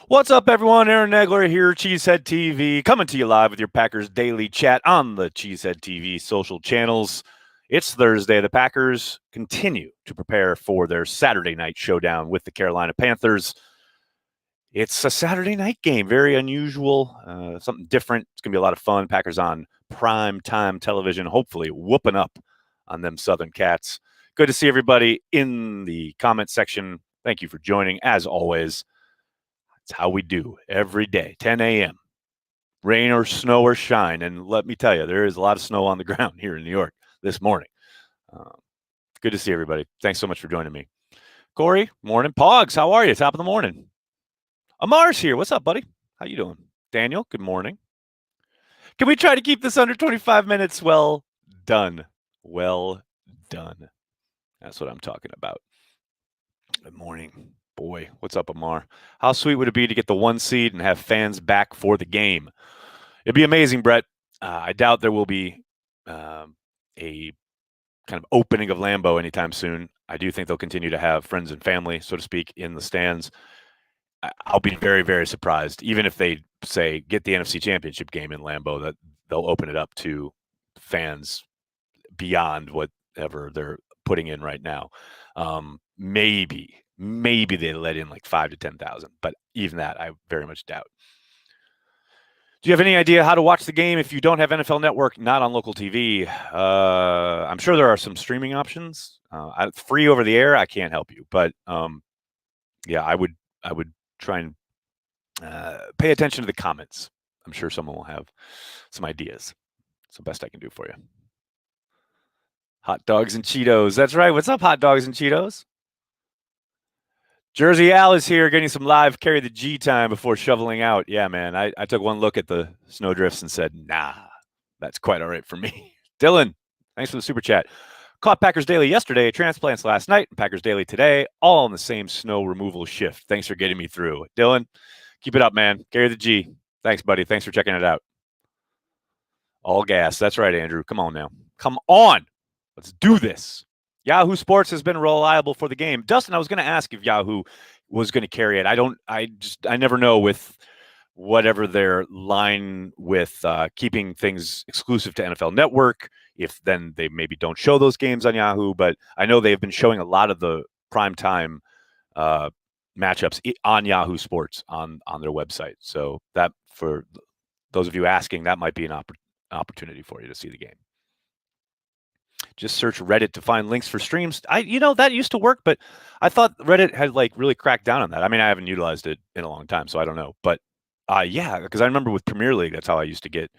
What's up, everyone? Aaron Nagler here, Cheesehead TV, coming to you live with your Packers Daily Chat on the Cheesehead TV social channels. It's Thursday. The Packers continue to prepare for their Saturday night showdown with the Carolina Panthers. It's a Saturday night game, very unusual, something different. It's going to be a lot of fun. Packers on prime time television, hopefully whooping up on them Southern Cats. Good to see everybody in the comment section. Thank you for joining, as always. It's how we do every day, 10 a.m., rain or snow or shine. And let me tell you, there is a lot of snow on the ground here in New York this morning. Good to see everybody. Thanks so much for joining me. Corey, morning. Pogs, how are you? Top of the morning. Amar's here. What's up, buddy? How you doing? Daniel, good morning. Can we try to keep this under 25 minutes? Well done. Well done. That's what I'm talking about. Good morning. Boy, what's up, Amar? How sweet would it be to get the 1 seed and have fans back for the game? It'd be amazing, Brett. I doubt there will be a kind of opening of Lambeau anytime soon. I do think they'll continue to have friends and family, so to speak, in the stands. I'll be very, very surprised, even if they say get the NFC Championship game in Lambeau, that they'll open it up to fans beyond whatever they're putting in right now. Maybe they let in like 5,000 to 10,000, but even that I very much doubt. Do you have any idea how to watch the game if you don't have NFL Network, not on local TV? I'm sure there are some streaming options. Free over the air, I can't help you, but yeah, I would try and pay attention to the comments. I'm sure someone will have some ideas. It's the best I can do for you. Hot dogs and Cheetos. That's right. What's up, hot dogs and Cheetos? Jersey Al is here getting some live carry the G time before shoveling out. Yeah, man. I took one look at the snowdrifts and said, nah, that's quite all right for me. Dylan, thanks for the super chat. Caught Packers Daily yesterday, transplants last night, and Packers Daily today, all on the same snow removal shift. Thanks for getting me through. Dylan, keep it up, man. Carry the G. Thanks, buddy. Thanks for checking it out. All gas. That's right, Andrew. Come on now. Come on. Let's do this. Yahoo Sports has been reliable for the game. Dustin, I was going to ask if Yahoo was going to carry it. I never know with whatever their line with keeping things exclusive to NFL Network, if then they maybe don't show those games on Yahoo. But I know they've been showing a lot of the primetime matchups on Yahoo Sports on their website. So that, for those of you asking, that might be an opportunity for you to see the game. Just search Reddit to find links for streams. That used to work, but I thought Reddit had like really cracked down on that. I mean, I haven't utilized it in a long time, so I don't know. But yeah, because I remember with Premier League, that's how I used to get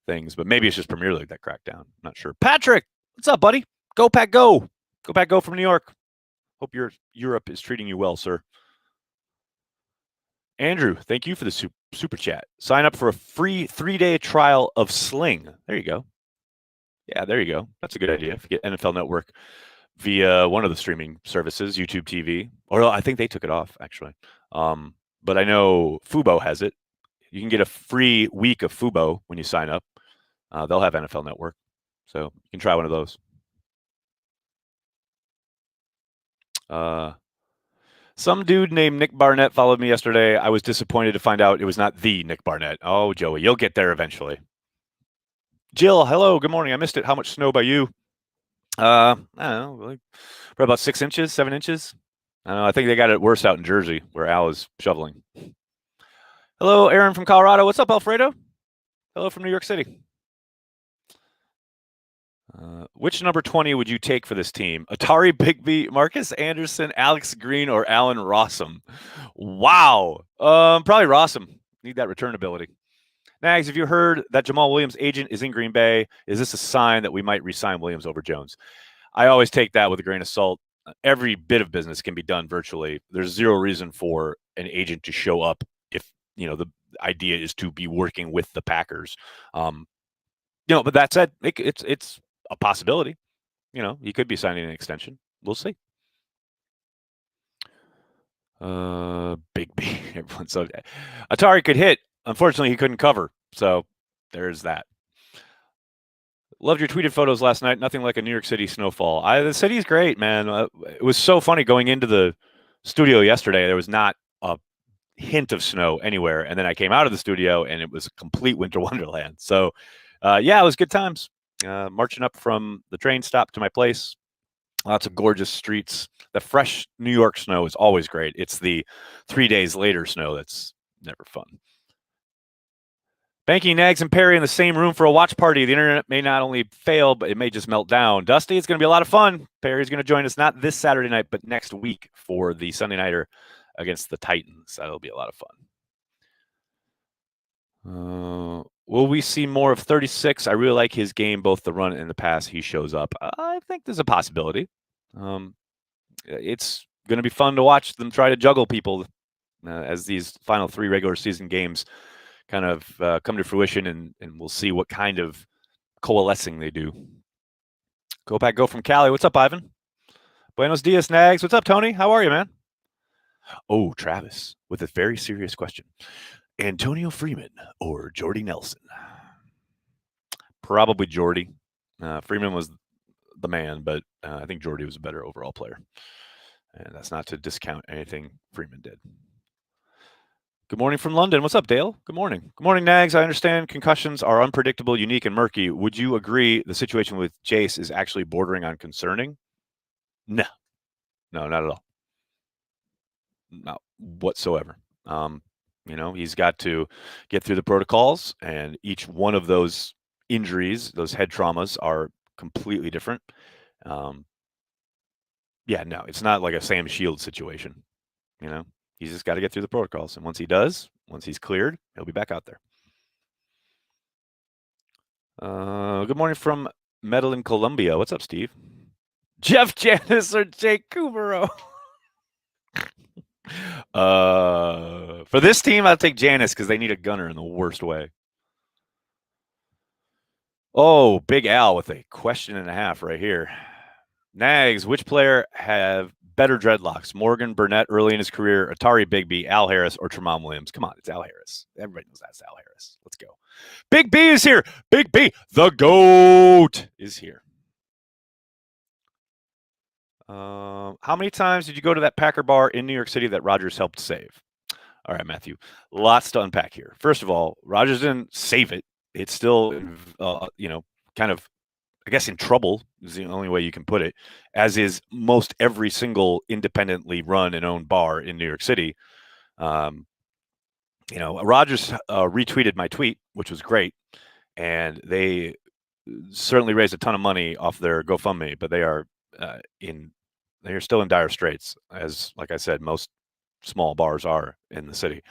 things. But maybe it's just Premier League that cracked down. I'm not sure. Patrick, what's up, buddy? Go Pack, go! Go Pack, go from New York. Hope your Europe is treating you well, sir. Andrew, thank you for the super chat. Sign up for a free 3-day trial of Sling. There you go. Yeah, there you go. That's a good idea. If you get NFL Network via one of the streaming services, YouTube TV, or I think they took it off, actually. But I know Fubo has it. You can get a free week of Fubo when you sign up. They'll have NFL Network. So you can try one of those. Some dude named Nick Barnett followed me yesterday. I was disappointed to find out it was not the Nick Barnett. Oh, Joey, you'll get there eventually. Jill, hello, good morning. I missed it. How much snow by you? I don't know, probably about 6 inches, 7 inches. I don't know. I think they got it worse out in Jersey where Al is shoveling. Hello, Aaron from Colorado. What's up, Alfredo? Hello from New York City. Which number 20 would you take for this team? Atari Bigby, Marcus Anderson, Alex Green, or Alan Rossum? Wow. Probably Rossum. Need that return ability. Nags, have you heard that Jamal Williams' agent is in Green Bay? Is this a sign that we might re-sign Williams over Jones? I always take that with a grain of salt. Every bit of business can be done virtually. There's zero reason for an agent to show up if, the idea is to be working with the Packers. But that said, it's a possibility. He could be signing an extension. We'll see. Big B. Everyone's so Atari could hit. Unfortunately, he couldn't cover. So there's that. Loved your tweeted photos last night. Nothing like a New York City snowfall. The city's great, man. It was so funny going into the studio yesterday. There was not a hint of snow anywhere. And then I came out of the studio and it was a complete winter wonderland. So, yeah, it was good times. Marching up from the train stop to my place, lots of gorgeous streets. The fresh New York snow is always great. It's the 3 days later snow that's never fun. Banky, Nags, and Perry in the same room for a watch party. The internet may not only fail, but it may just melt down. Dusty, it's going to be a lot of fun. Perry's going to join us not this Saturday night, but next week for the Sunday nighter against the Titans. That'll be a lot of fun. Will we see more of 36? I really like his game, both the run and the pass. He shows up. I think there's a possibility. It's going to be fun to watch them try to juggle people as these final 3 regular season games kind of come to fruition, and we'll see what kind of coalescing they do. Go from Cali. What's up, Ivan? Buenos dias, Nags. What's up, Tony? How are you, man? Oh, Travis, with a very serious question. Antonio Freeman or Jordy Nelson? Probably Jordy. Freeman was the man, but I think Jordy was a better overall player. And that's not to discount anything Freeman did. Good morning from London. What's up, Dale? Good morning. Good morning, Nags. I understand concussions are unpredictable, unique, and murky. Would you agree the situation with Jace is actually bordering on concerning? No, not at all. Not whatsoever. He's got to get through the protocols, and each one of those injuries, those head traumas, are completely different. It's not like a Sam Shields situation. He's just got to get through the protocols. And once he's cleared, he'll be back out there. Good morning from Medellin, Colombia. What's up, Steve? Jeff Janis or Jake Kumaro? For this team, I'll take Janis because they need a gunner in the worst way. Oh, Big Al with a question and a half right here. Nags, which player have better dreadlocks? Morgan Burnett early in his career, Atari Bigby, Al Harris, or Tremont Williams? Come on, it's Al Harris. Everybody knows that's Al Harris. Let's go. Big B is here. Big B, the GOAT, is here. How many times did you go to that Packer bar in New York City that Rodgers helped save? All right, Matthew, lots to unpack here. First of all, Rodgers didn't save it. It's still, kind of, I guess, in trouble is the only way you can put it, as is most every single independently run and owned bar in New York City. Rodgers retweeted my tweet, which was great, and they certainly raised a ton of money off their GoFundMe, but they are still in dire straits, as, like I said, most small bars are in the city.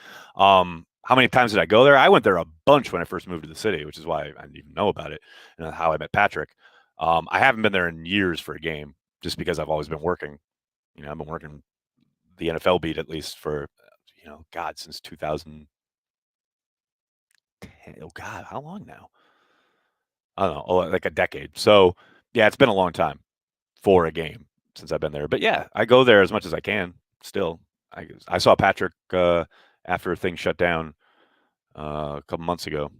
How many times did I go there? I went there a bunch when I first moved to the city, which is why I didn't even know about it and how I met Patrick. I haven't been there in years for a game just because I've always been working. I've been working the NFL beat at least for, since 2010. Oh, God, how long now? I don't know, like a decade. So, yeah, it's been a long time for a game since I've been there. But, yeah, I go there as much as I can still. I saw Patrick after things shut down a couple months ago,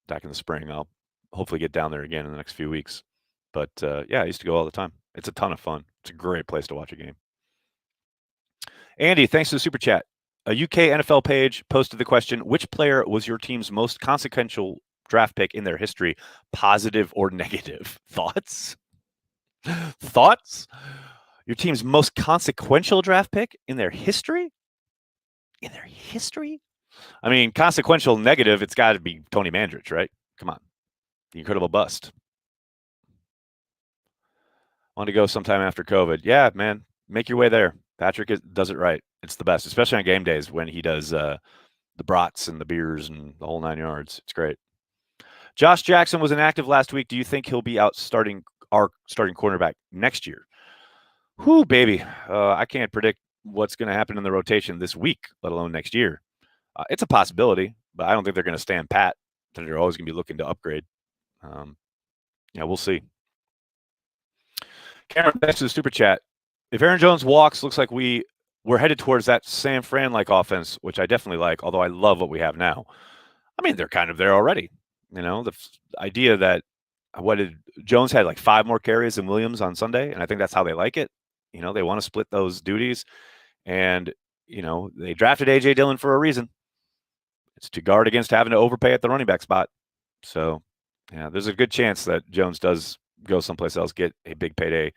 back in the spring. I'll hopefully get down there again in the next few weeks. But, I used to go all the time. It's a ton of fun. It's a great place to watch a game. Andy, thanks for the super chat. A UK NFL page posted the question, which player was your team's most consequential draft pick in their history, positive or negative? Thoughts? Thoughts? Your team's most consequential draft pick in their history? In their history? I mean, consequential negative, it's got to be Tony Mandrich, right? Come on. The incredible bust. Want to go sometime after COVID. Yeah, man. Make your way there. Patrick does it right. It's the best, especially on game days when he does the brats and the beers and the whole 9 yards. It's great. Josh Jackson was inactive last week. Do you think he'll be out starting our starting cornerback next year? Whoo, baby. I can't predict what's going to happen in the rotation this week, let alone next year. It's a possibility, but I don't think they're going to stand pat. They're always going to be looking to upgrade. We'll see. Cameron, thanks for the super chat. If Aaron Jones walks, looks like we're headed towards that San Fran-like offense, which I definitely like, although I love what we have now. I mean, they're kind of there already. The idea that Jones had like 5 more carries than Williams on Sunday, and I think that's how they like it. They want to split those duties. And, they drafted A.J. Dillon for a reason. It's to guard against having to overpay at the running back spot. So, yeah, there's a good chance that Jones does go someplace else, get a big payday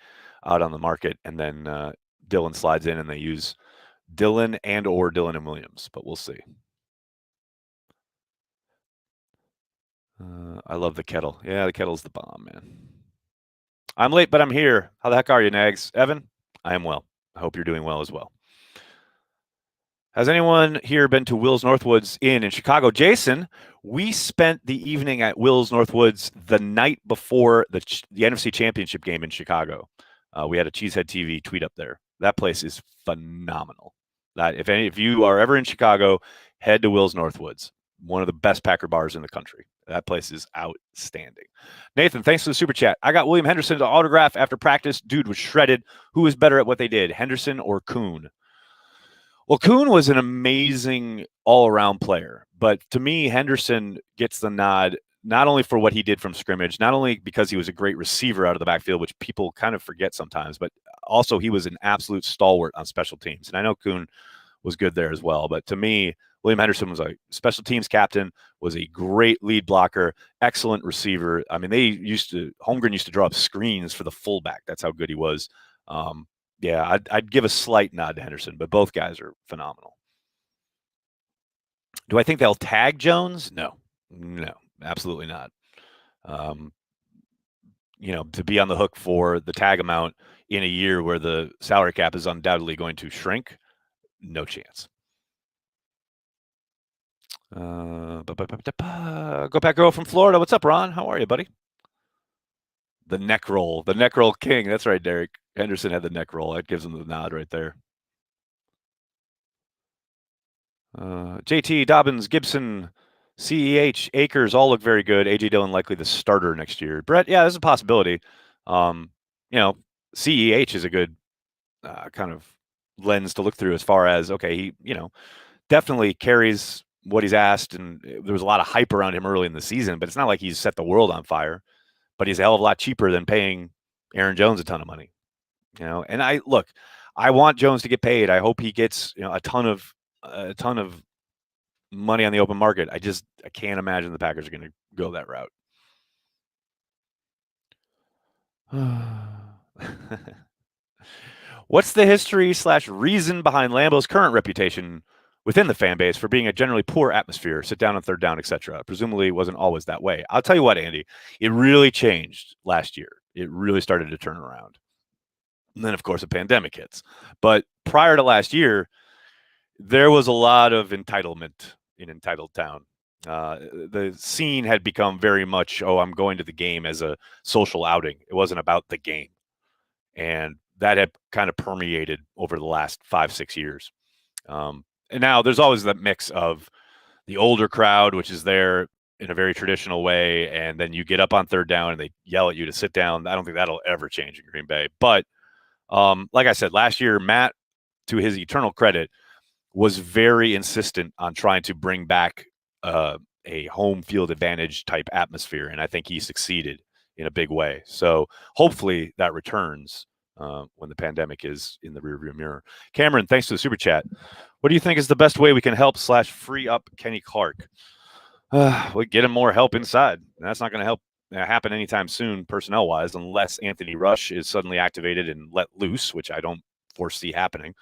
out on the market, and then Dillon slides in and they use Dillon and Williams, but we'll see. I love the kettle. Yeah, the kettle's the bomb, man. I'm late, but I'm here. How the heck are you, Nags? Evan? I am well. I hope you're doing well as well. Has anyone here been to Will's Northwoods Inn in Chicago? Jason, we spent the evening at Will's Northwoods the night before the NFC Championship game in Chicago. We had a Cheesehead TV tweet up there. That place is phenomenal. If you are ever in Chicago, head to Will's Northwoods. One of the best Packer bars in the country. That place is outstanding. Nathan, thanks for the super chat. I got William Henderson to autograph after practice. Dude was shredded. Who was better at what they did, Henderson or Kuhn? Well, Kuhn was an amazing all-around player, but to me, Henderson gets the nod not only for what he did from scrimmage, not only because he was a great receiver out of the backfield, which people kind of forget sometimes, but also he was an absolute stalwart on special teams. And I know Kuhn was good there as well, but to me, William Henderson was a special teams captain, was a great lead blocker, excellent receiver. I mean, Holmgren used to draw up screens for the fullback. That's how good he was. Yeah, I'd give a slight nod to Henderson, but both guys are phenomenal. Do I think they'll tag Jones? No, absolutely not. To be on the hook for the tag amount in a year where the salary cap is undoubtedly going to shrink, no chance. Go Pack Girl from Florida. What's up, Ron? How are you, buddy? The neck roll king. That's right, Derek. Henderson had the neck roll. That gives him the nod right there. JT, Dobbins, Gibson, CEH, Akers all look very good. A.J. Dillon likely the starter next year. Brett, yeah, there's a possibility. CEH is a good kind of lens to look through as far as, okay, he, definitely carries what he's asked, and there was a lot of hype around him early in the season, but it's not like he's set the world on fire. But he's a hell of a lot cheaper than paying Aaron Jones a ton of money. And I want Jones to get paid. I hope he gets a ton of money on the open market. I can't imagine the Packers are going to go that route. What's the history / reason behind Lambeau's current reputation within the fan base for being a generally poor atmosphere, sit down on third down, etc.? Presumably it wasn't always that way. I'll tell you what, Andy, it really changed last year. It really started to turn around. And then, of course, a pandemic hits. But prior to last year, there was a lot of entitlement in Entitled Town. The scene had become very much, I'm going to the game as a social outing. It wasn't about the game. And that had kind of permeated over the last 5-6 years. And now there's always that mix of the older crowd, which is there in a very traditional way, and then you get up on third down and they yell at you to sit down. I don't think that'll ever change in Green Bay. But like I said, last year, Matt, to his eternal credit, was very insistent on trying to bring back a home field advantage type atmosphere, and I think he succeeded in a big way. So hopefully that returns when the pandemic is in the rearview mirror. Cameron, thanks for the super chat. What do you think is the best way we can help / free up Kenny Clark? We get him more help inside. And that's not going to help happen anytime soon, personnel-wise, unless Anthony Rush is suddenly activated and let loose, which I don't foresee happening.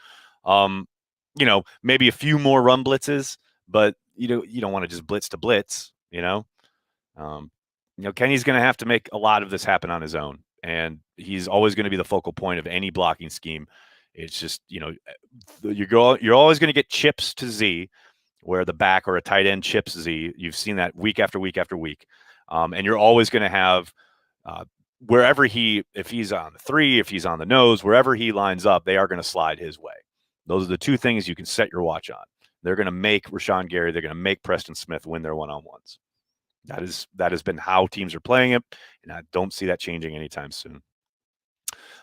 Maybe a few more run blitzes, but you don't want to just blitz to blitz. Kenny's going to have to make a lot of this happen on his own, and he's always going to be the focal point of any blocking scheme. It's just you're always going to get chips to Z, where the back or a tight end chips Z. You've seen that week after week after week. And you're always going to have wherever if he's on the 3, if he's on the nose, wherever he lines up, they are going to slide his way. Those are the two things you can set your watch on. They're going to make Rashawn Gary, they're going to make Preston Smith win their one-on-ones. That has been how teams are playing it, and I don't see that changing anytime soon.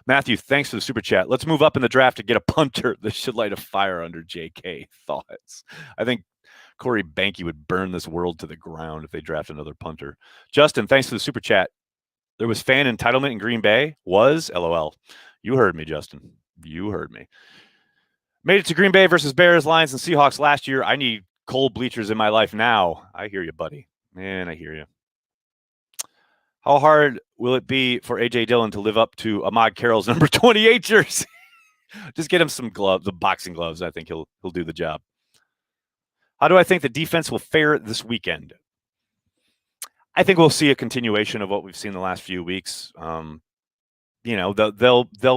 Matthew, thanks for the super chat. Let's move up in the draft to get a punter that should light a fire under JK. Thoughts? I think Corey Banky would burn this world to the ground if they draft another punter. Justin, thanks for the super chat. There was fan entitlement in Green Bay? Was? LOL. You heard me, Justin. You heard me. Made it to Green Bay versus Bears, Lions, and Seahawks last year. I need cold bleachers in my life now. I hear you, buddy. Man, I hear you. How hard will it be for A.J. Dillon to live up to Ahmad Carroll's number 28 jersey? Just get him some gloves, the boxing gloves. I think he'll do the job. How do I think the defense will fare this weekend? I think we'll see a continuation of what we've seen the last few weeks. They'll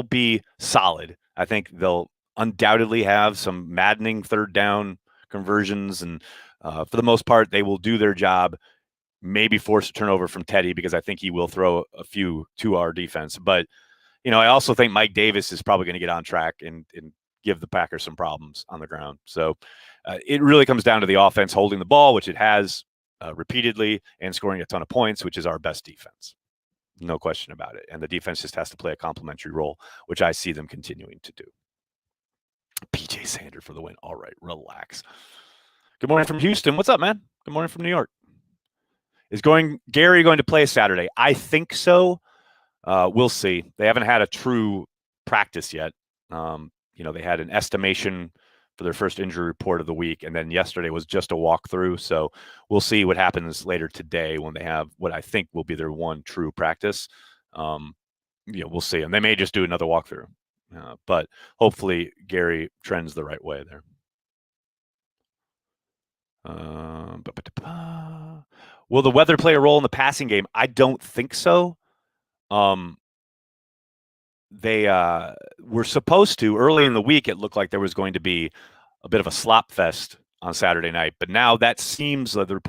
be solid. I think they'll undoubtedly have some maddening third down conversions, and for the most part, they will do their job. Maybe force a turnover from Teddy because I think he will throw a few to our defense. But I also think Mike Davis is probably going to get on track and give the Packers some problems on the ground. So it really comes down to the offense holding the ball, which it has repeatedly, and scoring a ton of points, which is our best defense. No question about it. And the defense just has to play a complementary role, which I see them continuing to do. PJ Sander for the win. All right, relax. Good morning from Houston. What's up, man? Good morning from New York. Is Gary going to play Saturday? I think so. We'll see. They haven't had a true practice yet. They had an estimation for their first injury report of the week, and then yesterday was just a walkthrough. So we'll see what happens later today when they have what I think will be their one true practice. We'll see. And they may just do another walkthrough. But hopefully Gary trends the right way there. Will the weather play a role in the passing game? I don't think so. They were supposed to. Early in the week, it looked like there was going to be a bit of a slop fest on Saturday night. But now that seems the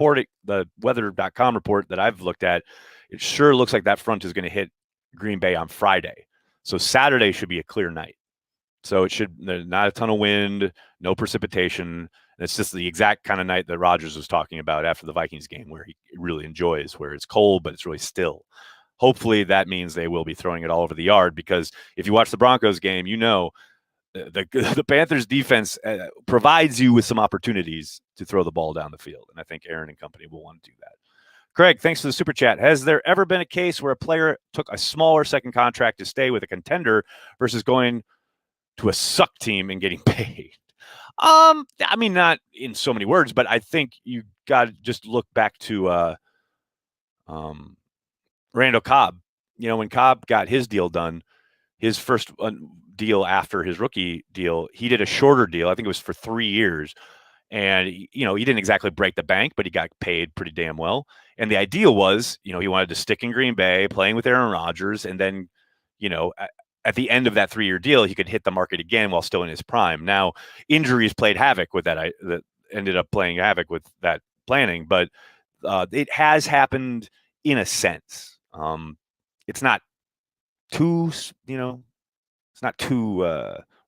weather.com report that I've looked at, it sure looks like that front is going to hit Green Bay on Friday. So Saturday should be a clear night. So there's not a ton of wind, no precipitation. It's just the exact kind of night that Rodgers was talking about after the Vikings game, where he really enjoys, where it's cold, but it's really still. Hopefully that means they will be throwing it all over the yard, because if you watch the Broncos game, the Panthers defense provides you with some opportunities to throw the ball down the field. And I think Aaron and company will want to do that. Craig, thanks for the super chat. Has there ever been a case where a player took a smaller second contract to stay with a contender versus going to a suck team and getting paid? Not in so many words, but I think you got to just look back to Randall Cobb. When Cobb got his deal done, his first deal after his rookie deal, he did a shorter deal. I think it was for 3 years. And, he didn't exactly break the bank, but he got paid pretty damn well. And the idea was, he wanted to stick in Green Bay, playing with Aaron Rodgers. And then, at the end of that 3-year deal, he could hit the market again while still in his prime. Now, injuries played havoc with that. That ended up playing havoc with that planning. But it has happened in a sense. It's not too,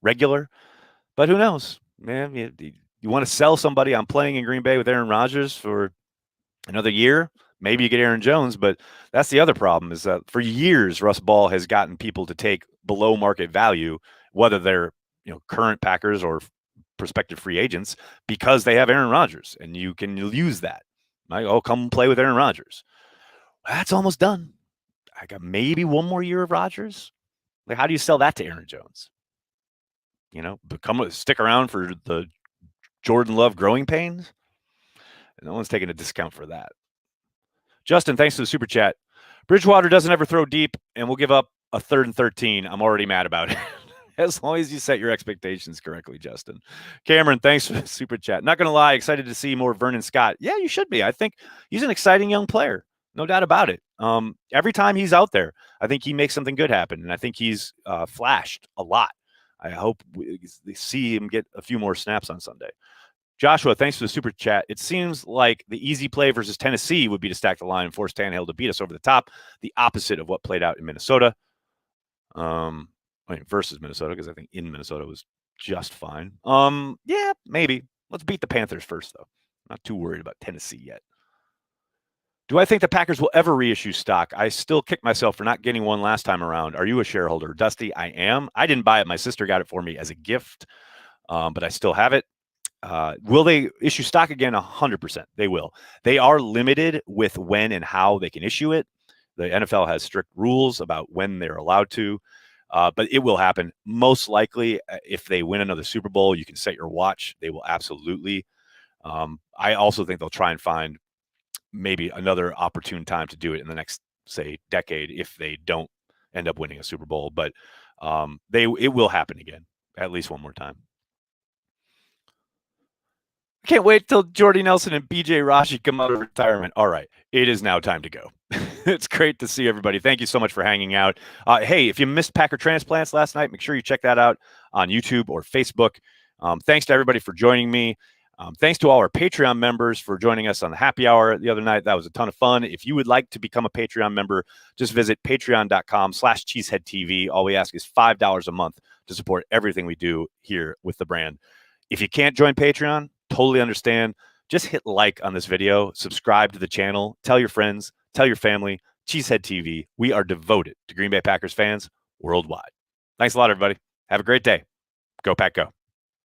regular. But who knows, man? You want to sell somebody on playing in Green Bay with Aaron Rodgers for another year? Maybe you get Aaron Jones, but that's the other problem, is that for years, Russ Ball has gotten people to take below market value, whether they're current Packers or prospective free agents, because they have Aaron Rodgers, and you can use that. Like, come play with Aaron Rodgers. That's almost done. I got maybe one more year of Rodgers. Like, how do you sell that to Aaron Jones? Stick around for the Jordan Love growing pains. No one's taking a discount for that. Justin, thanks for the super chat. Bridgewater doesn't ever throw deep, and we'll give up a 3rd and 13. I'm already mad about it. As long as you set your expectations correctly, Justin. Cameron, thanks for the super chat. Not going to lie, excited to see more Vernon Scott. Yeah, you should be. I think he's an exciting young player. No doubt about it. Every time he's out there, I think he makes something good happen, and I think he's flashed a lot. I hope we see him get a few more snaps on Sunday. Joshua, thanks for the super chat. It seems like the easy play versus Tennessee would be to stack the line and force Tannehill to beat us over the top, the opposite of what played out in Minnesota. Versus Minnesota, because I think in Minnesota was just fine. Yeah, maybe. Let's beat the Panthers first, though. Not too worried about Tennessee yet. Do I think the Packers will ever reissue stock? I still kick myself for not getting one last time around. Are you a shareholder? Dusty, I am. I didn't buy it. My sister got it for me as a gift, but I still have it. Will they issue stock again? 100%. They will. They are limited with when and how they can issue it. The NFL has strict rules about when they're allowed to. But it will happen. Most likely, if they win another Super Bowl, you can set your watch. They will absolutely. I also think they'll try and find maybe another opportune time to do it in the next, say, decade if they don't end up winning a Super Bowl. But it will happen again, at least one more time. I can't wait till Jordy Nelson and BJ Rashi come out of retirement. All right, it is now time to go. It's great to see everybody. Thank you so much for hanging out. Hey, if you missed Packer Transplants last night, make sure you check that out on YouTube or Facebook. Thanks to everybody for joining me. Thanks to all our Patreon members for joining us on the happy hour the other night. That was a ton of fun. If you would like to become a Patreon member, just visit patreon.com/cheeseheadtv. All we ask is $5 a month to support everything we do here with the brand. If you can't join Patreon, totally understand. Just hit like on this video, subscribe to the channel, tell your friends, tell your family. Cheesehead TV. We are devoted to Green Bay Packers fans worldwide. Thanks a lot, everybody. Have a great day. Go Pack Go.